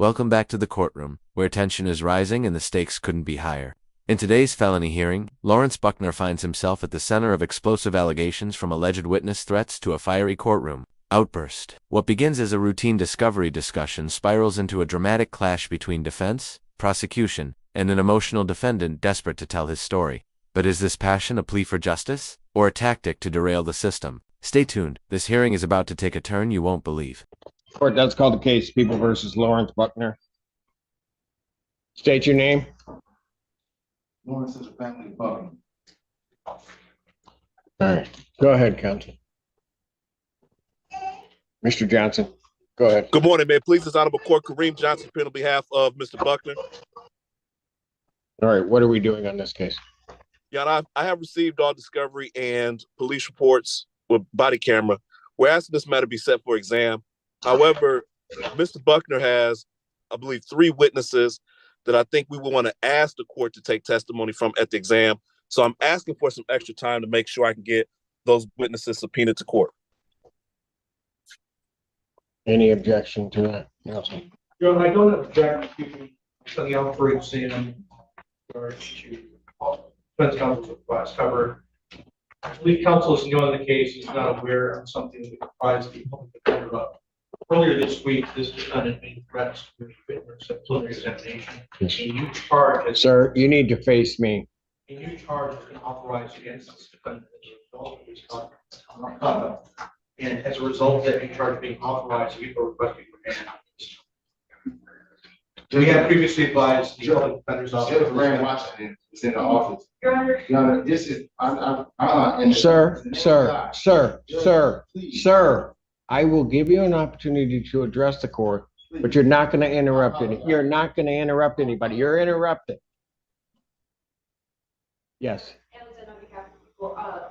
Welcome back to the courtroom, where tension is rising and the stakes couldn't be higher. In today's felony hearing, Lawrence Buckner finds himself at the center of explosive allegations from alleged witness threats to a fiery courtroom outburst. What begins as a routine discovery discussion spirals into a dramatic clash between defense, prosecution, and an emotional defendant desperate to tell his story. But is this passion a plea for justice, or a tactic to derail the system? Stay tuned. This hearing is about to take a turn you won't believe. Court, that's called the case People versus Lawrence Buckner. State your name. Lawrence is a family Buckner. All right. Go ahead, counsel. Mr. Johnson, go ahead. Good morning, man. Please, this Honorable Court, Kareem Johnson, on behalf of Mr. Buckner. All right. What are we doing on this case? Yeah, I have received all discovery and police reports with body camera. We're asking this matter be set for exam. However, Mr. Buckner has, I believe, 3 witnesses that I think we will want to ask the court to take testimony from at the exam. So I'm asking for some extra time to make sure I can get those witnesses subpoenaed to court. Any objection to that, counsel? Joe, I don't object to the outbreak exam or to defense counsel's request. However, lead counsel is new on the case. He's not aware of something that provides the public defender up. Earlier this week, this defendant made threats to the witness at preliminary examination. And you charge as Sir, you need to face me. and you charge as an authorized against this defendant as a result of his conduct. And as a result of that, you charge being authorized to or requesting remand. So we have previously advised the public defender's office. Judge Rand Washington is in the office. Your Honor. Your Honor, this is, Sir, I will give you an opportunity to address the court, but you're not going to interrupt You're not going to interrupt anybody. You're interrupted. Yes.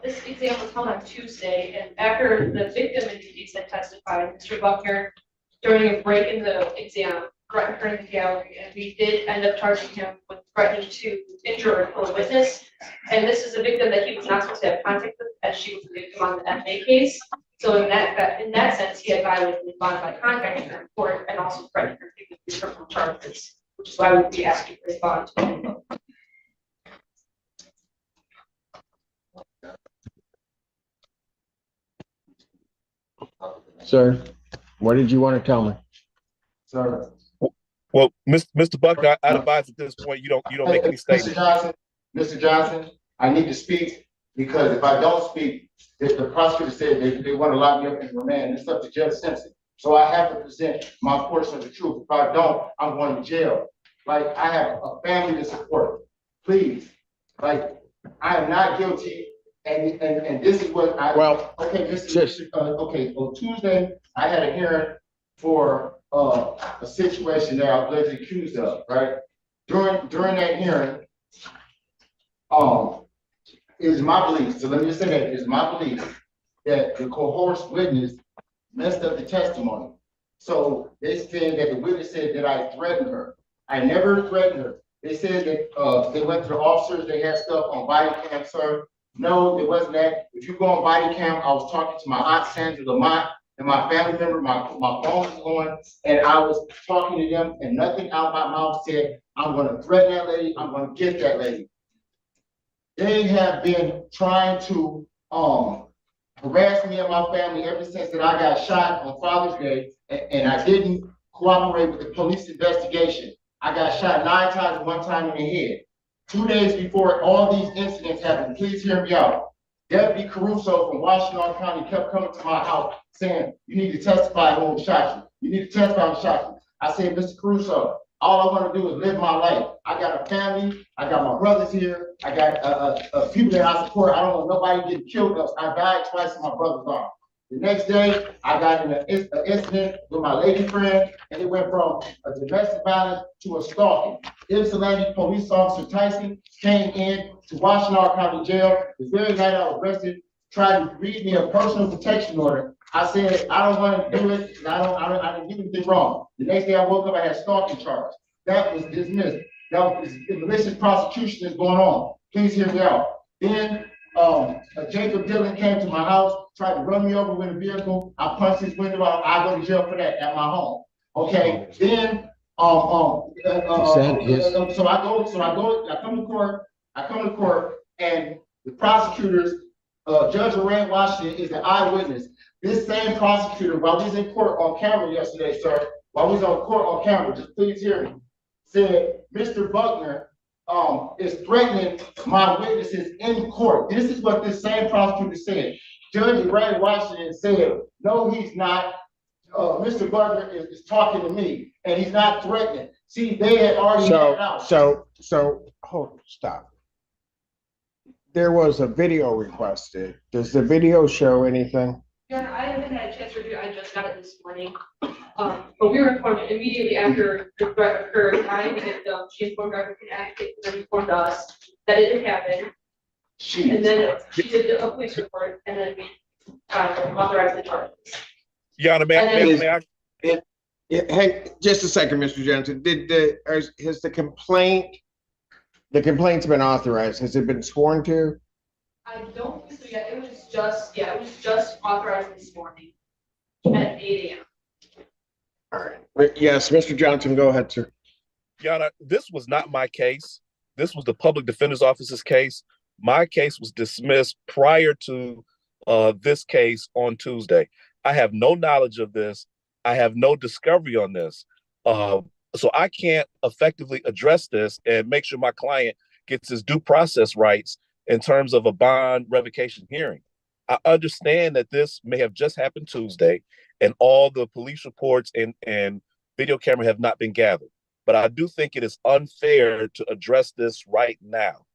This exam was held on Tuesday, and after the victim in the case had testified, Mr. Buckner, during a break in the exam, threatened her in the gallery, and we did end up charging him with threatening to injure a witness. And this is a victim that he was not supposed to have contact with, as she was a victim on the FA case. So in that sense, he had violated the bond by contacting her in court and also threatening her with criminal charges, which is why we would be asking for his bond. Sir, what did you want to tell me? sir. Well, Mr. Buckner, I advise at this point you don't make any statements. Mr. Johnson, I need to speak because if I don't speak, the prosecutor said they want to lock me up in remand. It's up to Judge Simpson. So I have to present my portion of the truth. If I don't, I'm going to jail. Like, I have a family to support. Please, like, I am not guilty. And this is what I, Well, okay, okay, on Tuesday, I had a hearing for a situation that I was allegedly accused of, right? During that hearing, it is my belief, so let me just say that, it is my belief that the coerced witness messed up the testimony. So they said that the witness said that I threatened her. I never threatened her. They said that they went to the officers, they had stuff on body cam, sir. No, it wasn't that. If you go on body cam, I was talking to my aunt Sandra Lamont and my family member, my phone was going, and I was talking to them, and nothing out my mouth said, I'm gonna threaten that lady, I'm gonna get that lady. They have been trying to harass me and my family ever since that I got shot on Father's Day, and I didn't cooperate with the police investigation. I got shot 9 times and 1 time in the head. 2 days before all these incidents happened, please hear me out. Deputy Caruso from Washington County kept coming to my house saying, you need to testify who shot you. You need to testify who shot you. I said, Mr. Caruso, all I want to do is live my life. I got a family. I got my brothers here. I got people that I support. I don't want nobody getting killed. I died twice in my brother's arm. The next day, I got in an incident with my lady friend, and it went from a domestic violence to a stalking. Ypsilanti police officer Tyson came in to Washington County Jail. The very night I was arrested, tried to read me a personal protection order. I said, I don't want to do it, and I didn't do anything wrong. The next day I woke up, I had stalking charge. That was dismissed. That was the malicious prosecution is going on. Please hear me out. Then Jacob Dillon came to my house, tried to run me over with a vehicle. I punched his window out. I go to jail for that at my home. Okay. Then I come to court, and the prosecutors, Judge Lorraine Washington is an eyewitness. This same prosecutor, while we was in court on camera yesterday, sir, while we was on court on camera, just please hear me, said Mr. Buckner is threatening my witnesses in court. This is what this same prosecutor said. Judge Lorraine Washington said, no, he's not. Mr. Buckner is talking to me, and he's not threatening. See, they had already had it out. Hold, stop. There was a video requested. Does the video show anything? Yeah, I haven't had a chance to review it. I just got it this morning. But we were informed immediately after the threat occurred. I and she informed our advocate, and then informed us that it had happened. And then she did a police report, and then we authorized the charges. Your Honor, Hey, just a second, Mr. Johnson. Has the complaint's been authorized? Has it been sworn to? I don't think so yet. It was just authorized this morning at 8 a.m. All right. Yes, Mr. Johnson, go ahead, sir. Your Honor, this was not my case. This was the Public Defender's Office's case. My case was dismissed prior to this case on Tuesday. I have no knowledge of this. I have no discovery on this. So I can't effectively address this and make sure my client gets his due process rights in terms of a bond revocation hearing. I understand that this may have just happened Tuesday and all the police reports and video camera have not been gathered. But I do think it is unfair to address this right now.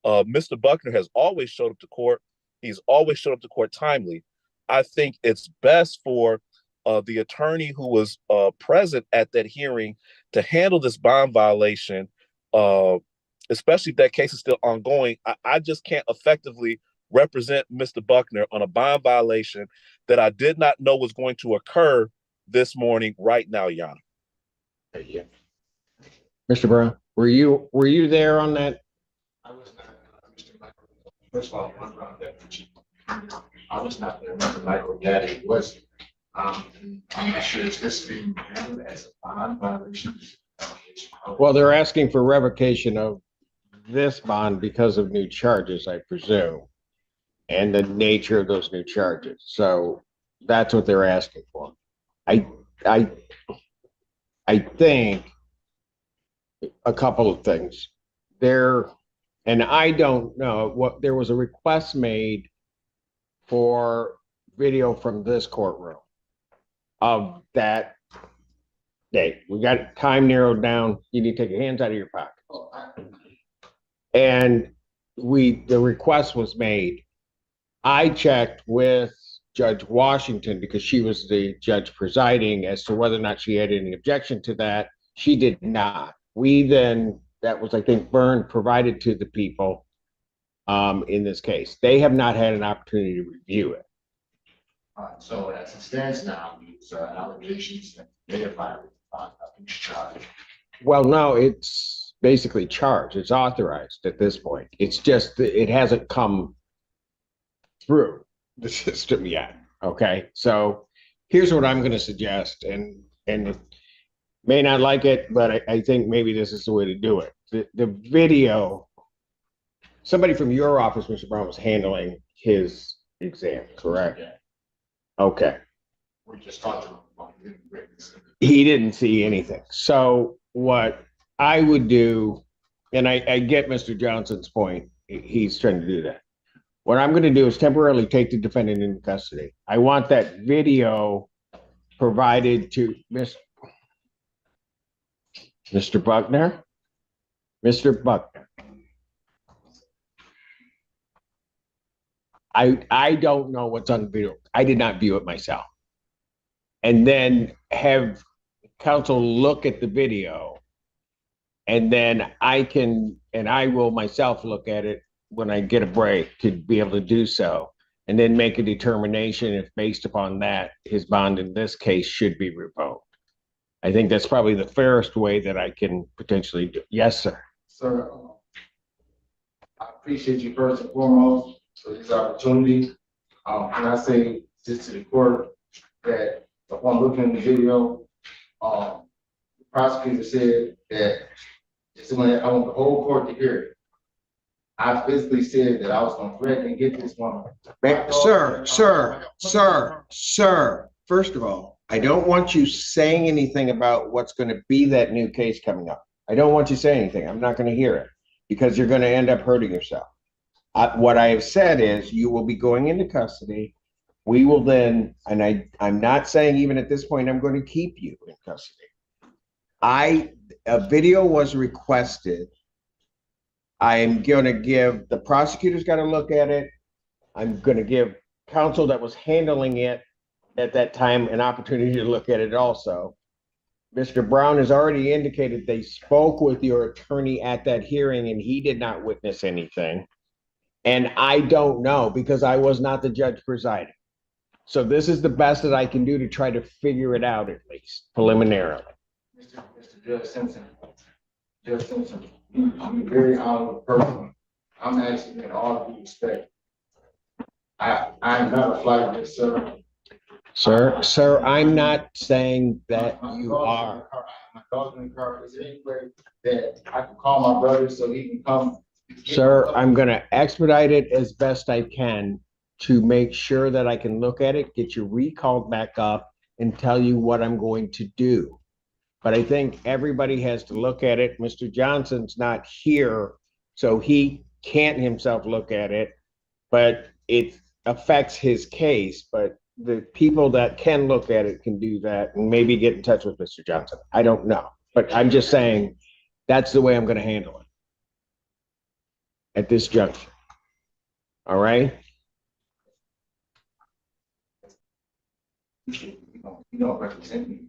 Mr. Buckner has always showed up to court. He's always showed up to court timely. I think it's best for the attorney who was present at that hearing to handle this bond violation, especially if that case is still ongoing. I just can't effectively represent Mr. Buckner on a bond violation that I did not know was going to occur this morning right now, Your Honor. Yeah. Mr. Brown, were you there on that? I was not, Mr. Michael. First of all, one round that I was not there. Mr. Michael Gaddy was. I'm not sure is this being handled as a bond violation. Well, they're asking for revocation of this bond because of new charges, I presume, and the nature of those new charges. So that's what they're asking for. I think a couple of things there, and I don't know what there was a request made for video from this courtroom of that day. We got time narrowed down. You need to take your hands out of your pockets. And the request was made. I checked with Judge Washington because she was the judge presiding as to whether or not she had any objection to that. She did not. That was, I think, Byrne provided to the people in this case. They have not had an opportunity to review it. So as it stands now, these allegations that they have violated nothing's charged. Well, no, it's basically charged. It's authorized at this point. It's just it hasn't come through the system yet. Okay, so here's what I'm going to suggest, and it may not like it, but I think maybe this is the way to do it. The video. Somebody from your office, Mr. Brown, was handling his exam, correct? Yeah. Okay. We just talked to him about it. He didn't see anything. So what I would do, and I get Mr. Johnson's point, he's trying to do that. What I'm going to do is temporarily take the defendant into custody. I want that video provided to Mr. Buckner. Mr. Buckner. I don't know what's on the video. I did not view it myself. And then have counsel look at the video, and then I will myself look at it when I get a break to be able to do so, and then make a determination if based upon that, his bond in this case should be revoked. I think that's probably the fairest way that I can potentially do. Yes, sir. Sir, I appreciate you first and foremost for this opportunity. Can I say just to the court that upon looking at the video, prosecutor said that this is when I want the whole court to hear it. I physically said that I was gonna threaten and get this woman. Sir, first of all, I don't want you saying anything about what's going to be that new case coming up. I don't want you saying anything. I'm not going to hear it because you're going to end up hurting yourself. What I have said is you will be going into custody. We will then, and I'm not saying even at this point, I'm going to keep you in custody. A video was requested. I'm going to give, the prosecutor's got to look at it. I'm going to give counsel that was handling it at that time an opportunity to look at it also. Mr. Brown has already indicated they spoke with your attorney at that hearing and he did not witness anything. And I don't know because I was not the judge presiding. So this is the best that I can do to try to figure it out, at least preliminarily. Mr. Judge Simpson, I'm a very honorable person. I'm asking in all due respect. I'm not a flight risk, sir. Sir, I'm not saying that My you dog's in are. the car. My dog's in the car. Is there any way that I can call my brother so he can come? Sir, I'm going to expedite it as best I can to make sure that I can look at it, get you recalled back up and tell you what I'm going to do. But I think everybody has to look at it. Mr. Johnson's not here, so he can't himself look at it, but it affects his case. But the people that can look at it can do that and maybe get in touch with Mr. Johnson. I don't know, but I'm just saying that's the way I'm going to handle it at this juncture. All right? You don't represent me.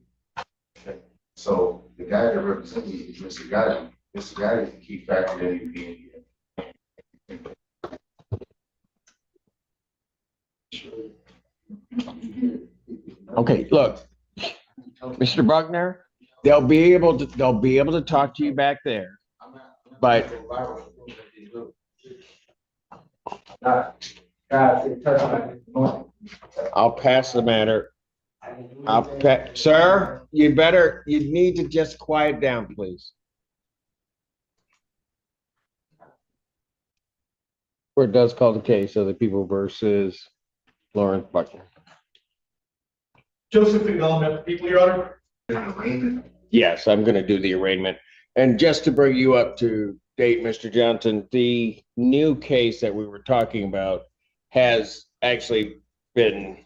Okay. So the guy that represents me is Mr. Gotti. Mr. Gotti is the key factor that you being here. Okay, look, Mr. Buckner, they'll be able to talk to you back there. But I'll pass the matter. Sir, you need to just quiet down, please. Court does call the case of the people versus Lawrence Buckner. Joseph McMillan, people, Your Honor. Yes, I'm going to do the arraignment. And just to bring you up to date, Mr. Johnson, the new case that we were talking about has actually been,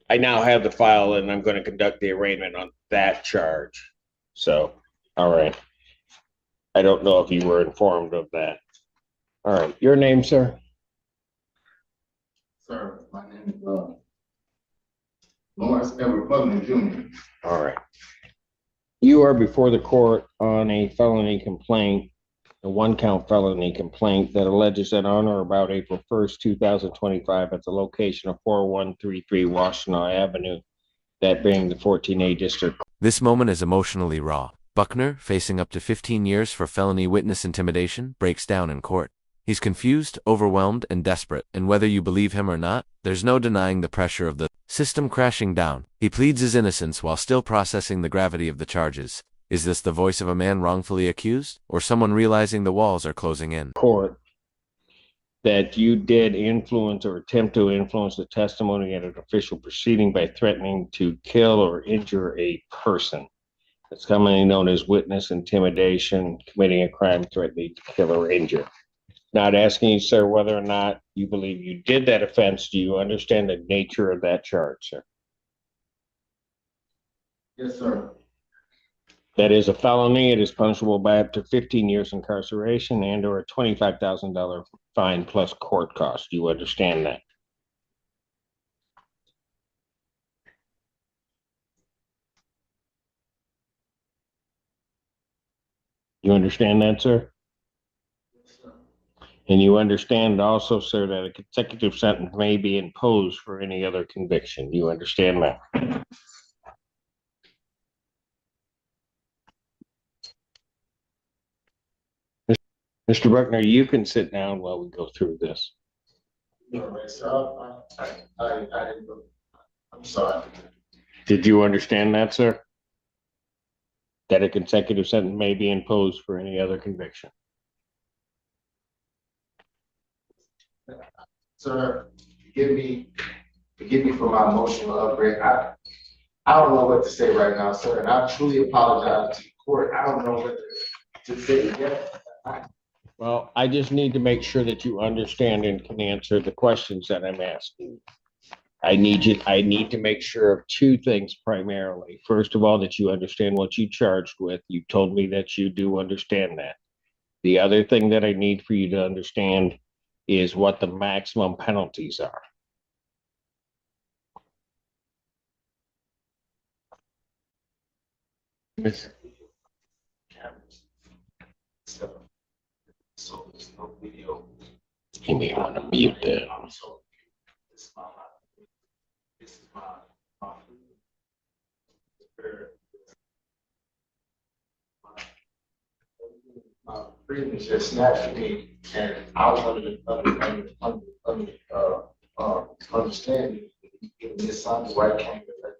I now have the file and I'm going to conduct the arraignment on that charge. So, all right. I don't know if you were informed of that. All right. Your name, sir? Sir, my name is Lawrence Edward Buckner Jr. All right. You are before the court on a felony complaint, a one-count felony complaint that alleges that on or about April 1st, 2025, at the location of 4133 Washington Avenue, that being the 14A district. This moment is emotionally raw. Buckner, facing up to 15 years for felony witness intimidation, breaks down in court. He's confused, overwhelmed, and desperate, and whether you believe him or not, there's no denying the pressure of the system crashing down. He pleads his innocence while still processing the gravity of the charges. Is this the voice of a man wrongfully accused, or someone realizing the walls are closing in? Court, that you did influence or attempt to influence the testimony at an official proceeding by threatening to kill or injure a person. It's commonly known as witness intimidation, committing a crime threatening to kill or injure. Not asking you, sir, whether or not you believe you did that offense. Do you understand the nature of that charge, sir? Yes, sir. That is a felony. It is punishable by up to 15 years incarceration and or a $25,000 fine plus court costs. Do you understand that? You understand that, sir? And you understand also, sir, that a consecutive sentence may be imposed for any other conviction. You understand that? Mr. Buckner, you can sit down while we go through this. All right, sir. I didn't know. I'm sorry. Did you understand that, sir? that a consecutive sentence may be imposed for any other conviction. Sir, forgive me for my emotional upgrade. I don't know what to say right now, sir, and I truly apologize to the court. I don't know what to say yet. Well, I just need to make sure that you understand and can answer the questions that I'm asking. I need to make sure of two things primarily. First of all, that you understand what you charged with. You told me that you do understand that. The other thing that I need for you to understand is what the maximum penalties are. Miss. So there's no video. You may want to mute that. So this is my this is my freedom is just snatched from me, and I was understanding in this Sunday where I came to that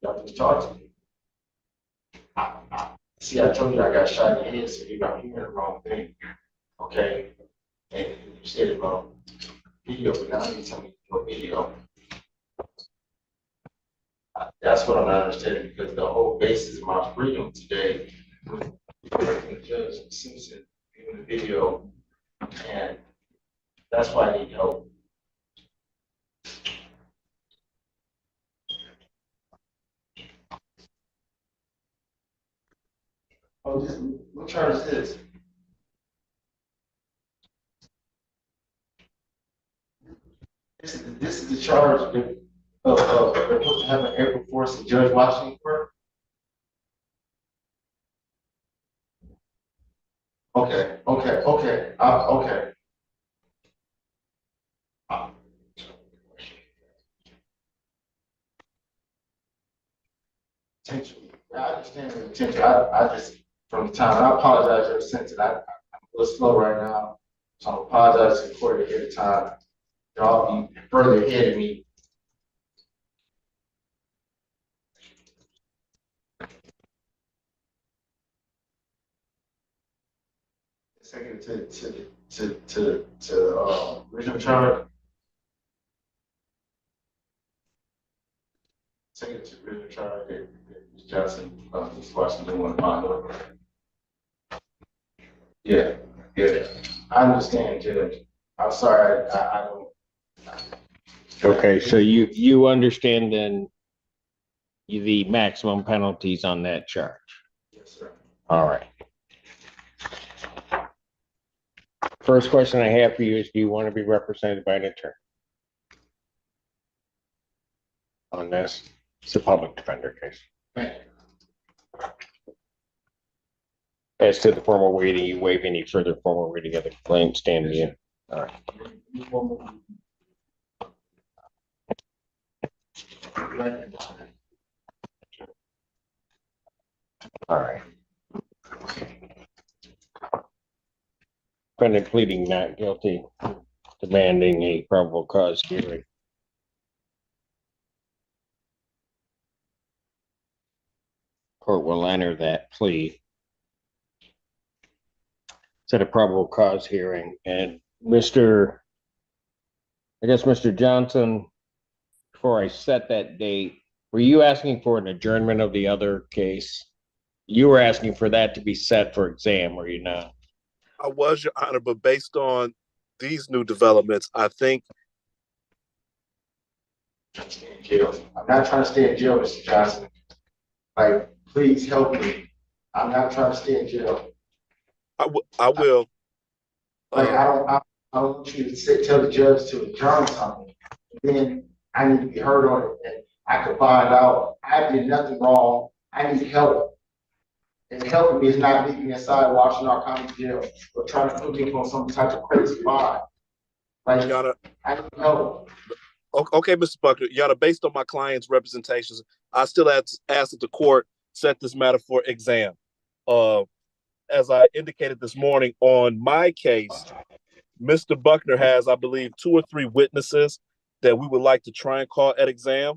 y'all just charged me. See, I told you I got shot in the head, so you got me hearing the wrong thing. Okay, and you said it wrong. Video, but now you tell me no video. That's what I'm not understanding, because the whole basis of my freedom today was Judge Simpson in the video, and that's why I need help. Oh, what charge is this? This is the charge of having April 4th and Judge Washington court. Okay. Okay. Potential. I understand the potential. I just, from the time, and I apologize ever since, and I'm a little slow right now, so I apologize to the court ahead of time. Y'all be further ahead of me. Second to original charge. Second to original charge. Johnson, Ms. Washington, one bond. Yeah. I understand, Judge. I'm sorry, I don't. Okay, so you understand then the maximum penalties on that charge? Yes, sir. All right. First question I have for you is, do you want to be represented by an attorney on this? It's a public defender case. As to the formal reading, you waive any further formal reading of the complaint, stand in. All right. All right. Defendant pleading not guilty, demanding a probable cause hearing. Court will enter that plea. Set a probable cause hearing, and Mr. Johnson, before I set that date, were you asking for an adjournment of the other case? You were asking for that to be set for exam, were you not? I was, Your Honor, but based on these new developments, I think. In jail. I'm not trying to stay in jail, Mr. Johnson. Like, please help me. I'm not trying to stay in jail. I will. Like, I don't want you to tell the judge to adjourn something. Then I need to be heard on it, and I could find out I did nothing wrong. I need help. And helping me is not leaving me inside Washington County Jail or trying to put me on some type of crazy bond. Like, Your Honor, I need help. okay, Mr. Buckner, Your Honor, based on my client's representations, I still ask that the court set this matter for exam. As I indicated this morning on my case, Mr. Buckner has, I believe, 2 or 3 witnesses that we would like to try and call at exam.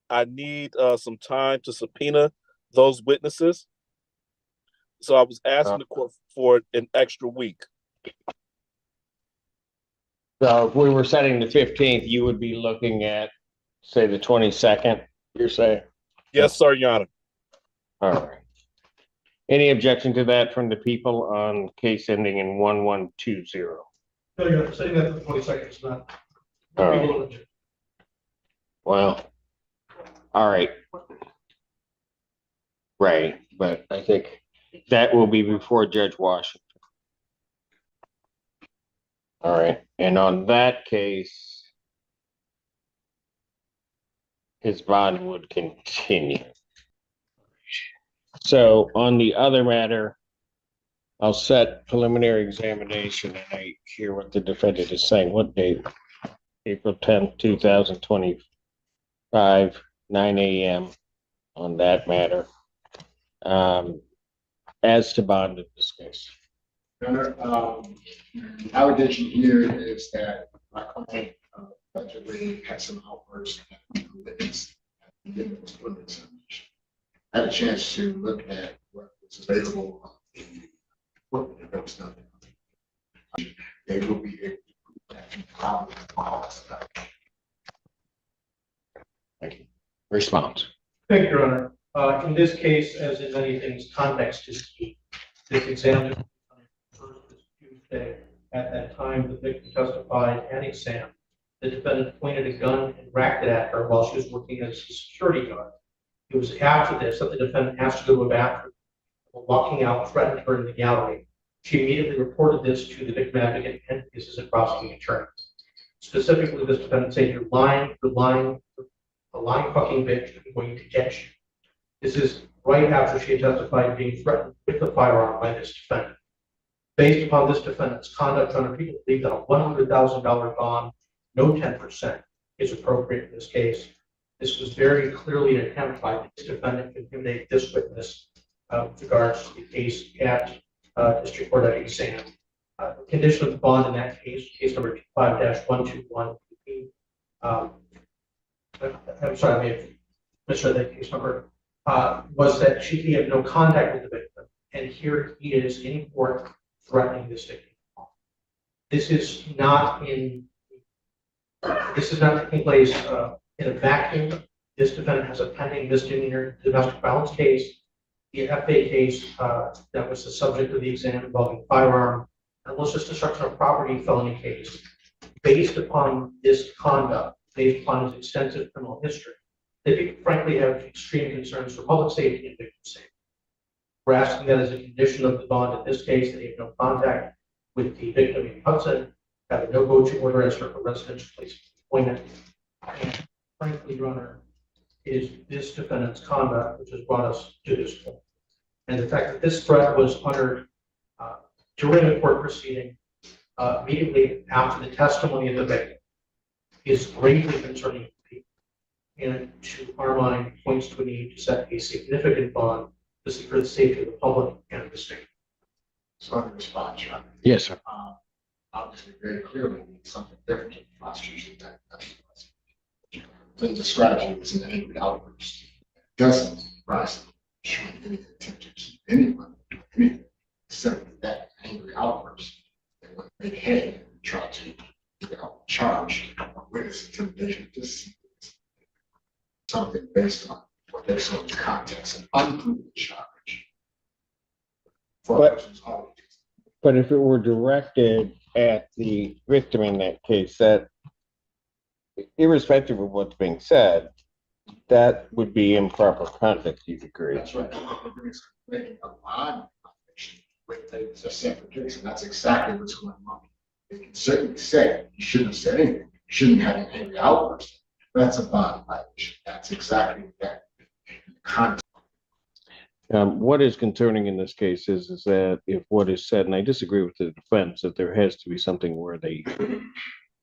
I need some time to subpoena those witnesses. So I was asking the court for an extra week. So if we were setting the 15th, you would be looking at, say, the 22nd, you're saying? Yes, sir, Your Honor. All right. Any objection to that from the people on case ending in 1120? No, you're saying that the 22nd is not. All right. Well, all right. Right, but I think that will be before Judge Washington. All right, and on that case, his bond would continue. So on the other matter, I'll set preliminary examination and I hear what the defendant is saying. What date? April 10th, 2025, 9 a.m. on that matter. As to bond in this case. Allegation here is that my client allegedly had some outbursts and witness. I had a chance to look at what was available on the equipment. There was nothing. They will be able to probably follow stuff. Thank you. Response. Thank you, Your Honor. In this case, as in many things, context is key. This exam was first this Tuesday. At that time, the victim testified and examined. The defendant pointed a gun and racked it at her while she was working as a security guard. It was after this that the defendant asked to go to a bathroom. Walking out, threatened her in the gallery. She immediately reported this to the victim advocate and his assistant prosecuting attorney. Specifically, this defendant said, "You're lying, a lying fucking bitch, I'm going to get you." This is right after she had testified being threatened with a firearm by this defendant. Based upon this defendant's conduct, people believe that a $100,000 bond, no 10%, is appropriate in this case. This was very clearly an attempt by this defendant to intimidate this witness with regards to the case at District Court at exam. The condition of the bond in that case, case number 5-121. I'm sorry, I may have misread that case number. Was that she had no contact with the victim, and here he is in court threatening this victim. This is not taking place in a vacuum. This defendant has a pending misdemeanor domestic violence case, the FA case that was the subject of the exam involving firearm, and malicious destruction of property felony case. Based upon this conduct, based upon his extensive criminal history, they frankly have extreme concerns for public safety and victim safety. We're asking that as a condition of the bond in this case, that he have no contact with the victim in Hudson, have a no-go order as for residential place of employment. And frankly, Your Honor, it is this defendant's conduct which has brought us to this point. And the fact that this threat was uttered during a court proceeding immediately after the testimony of the victim is greatly concerning to people. And to our mind, points to a need to set a significant bond to secure the safety of the public and the state. So I'm going to respond, John. Yes, sir. Obviously, very clearly, means something different to the prosecution that Lynn described it as an angry outburst. It doesn't rise to showing any intent to keep anyone doing anything except that angry outburst. They went ahead and tried to get out charge of witness intimidation. This is something based on what they saw in the context and unproven charge. But if it were directed at the victim in that case, that irrespective of what's being said, that would be improper conduct, you'd agree. That's right. Making a bond with a separate case, and that's exactly what's going on. They can certainly say you shouldn't have said anything, you shouldn't have had an angry outburst. That's a bond violation. That's exactly that. Context. What is concerning in this case is that if what is said, and I disagree with the defense, that there has to be something where they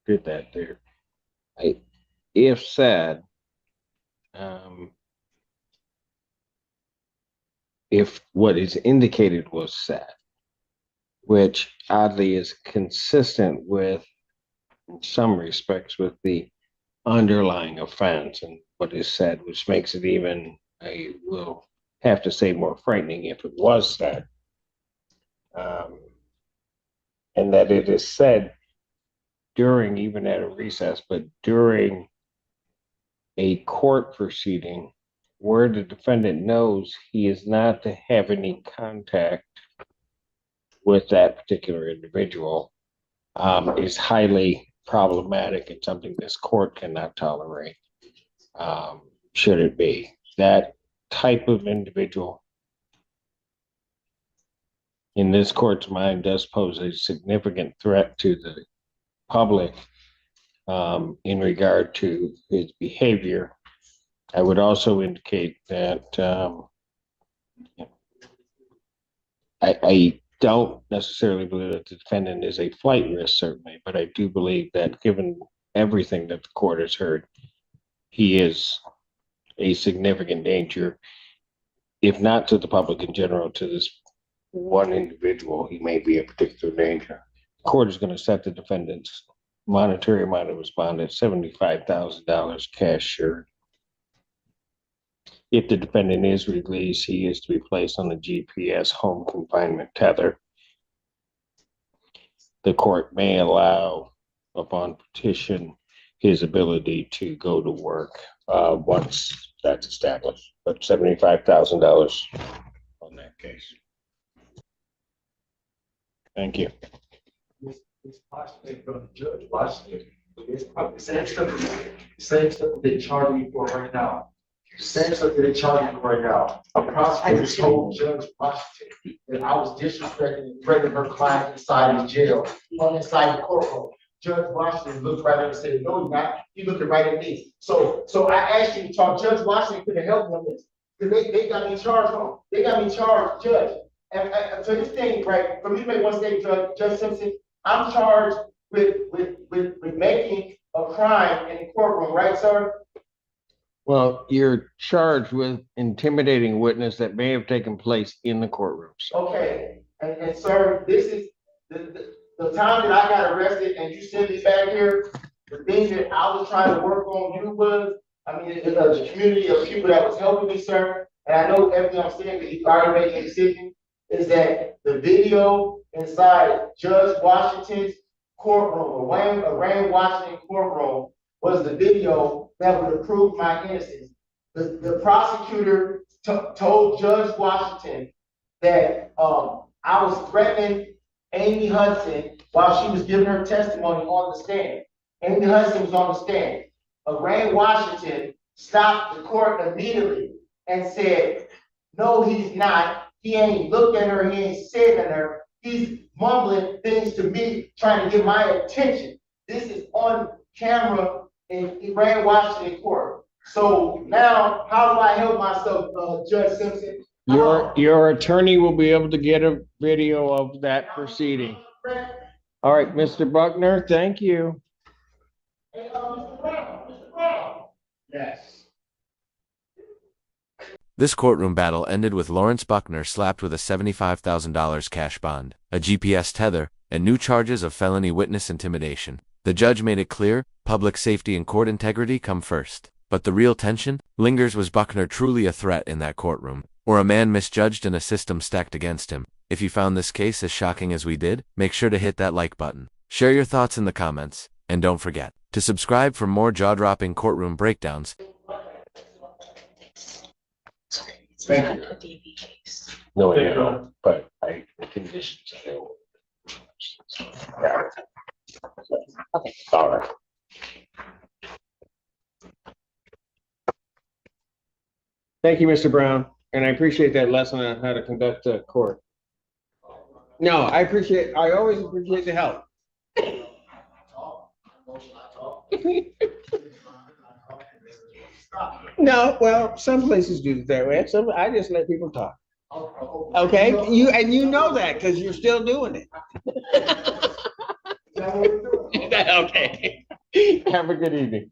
did that there. If said, if what is indicated was said, which oddly is consistent with, in some respects, with the underlying offense and what is said, which makes it even, I will have to say more frightening if it was said. And that it is said during, even at a recess, but during a court proceeding where the defendant knows he is not to have any contact with that particular individual, is highly problematic and something this court cannot tolerate. Should it be that type of individual, in this court's mind, does pose a significant threat to the public in regard to his behavior. I would also indicate that I don't necessarily believe that the defendant is a flight risk, certainly, but I do believe that given everything that the court has heard, he is a significant danger, if not to the public in general, to this one individual. He may be a particular danger. The court is going to set the defendant's monetary amount of his bond at $75,000 cash sure. If the defendant is released, he is to be placed on the GPS home confinement tether. The court may allow, upon petition, his ability to go to work once that's established, but $75,000 on that case. Thank you. It's possibly from Judge Washington. It's probably the same stuff that they charge me for right now. Same stuff that they charge me for right now. A prosecutor told Judge Washington that I was disrespecting and threatening her client inside the jail, inside the courtroom. Judge Washington looked right at her and said, "No, you're not." He looked right at me. So I asked you to talk. Judge Washington could have helped me on this. Because they got me charged on. They got me charged, Judge. And so this thing, right, for me to make one statement, Judge Simpson, I'm charged with making a crime in the courtroom, right, sir? Well, you're charged with intimidating a witness that may have taken place in the courtroom. So. Okay, and sir, this is the time that I got arrested and you sent me back here, the thing that I was trying to work on you was, I mean, the community of people that was helping me, sir, and I know everything I'm saying because you've already made a decision, is that the video inside Judge Washington's courtroom, a Wayne Washington courtroom, was the video that would have proved my innocence. The prosecutor told Judge Washington that I was threatening Amy Hudson while she was giving her testimony on the stand. Amy Hudson was on the stand. Wayne Washington stopped the court immediately and said, "No, he's not. He ain't looked at her, he ain't said to her. He's mumbling things to me, trying to get my attention." This is on camera in Wayne Washington court. So now, how do I help myself, Judge Simpson? Your attorney will be able to get a video of that proceeding. All right, Mr. Buckner, thank you. Hey, Mr. Brown. Yes. This courtroom battle ended with Lawrence Buckner slapped with a $75,000 cash bond, a GPS tether, and new charges of felony witness intimidation. The judge made it clear, public safety and court integrity come first. But the real tension lingers. Was Buckner truly a threat in that courtroom, or a man misjudged in a system stacked against him? If you found this case as shocking as we did, make sure to hit that like button. Share your thoughts in the comments, and don't forget to subscribe for more jaw-dropping courtroom breakdowns. Thank you. No, I don't, but I conditions. Okay. All right. Thank you, Mr. Brown, and I appreciate that lesson on how to conduct a court. No, I always appreciate the help. No, well, some places do it that way. I just let people talk. Okay, you know that because you're still doing it. Okay. Have a good evening.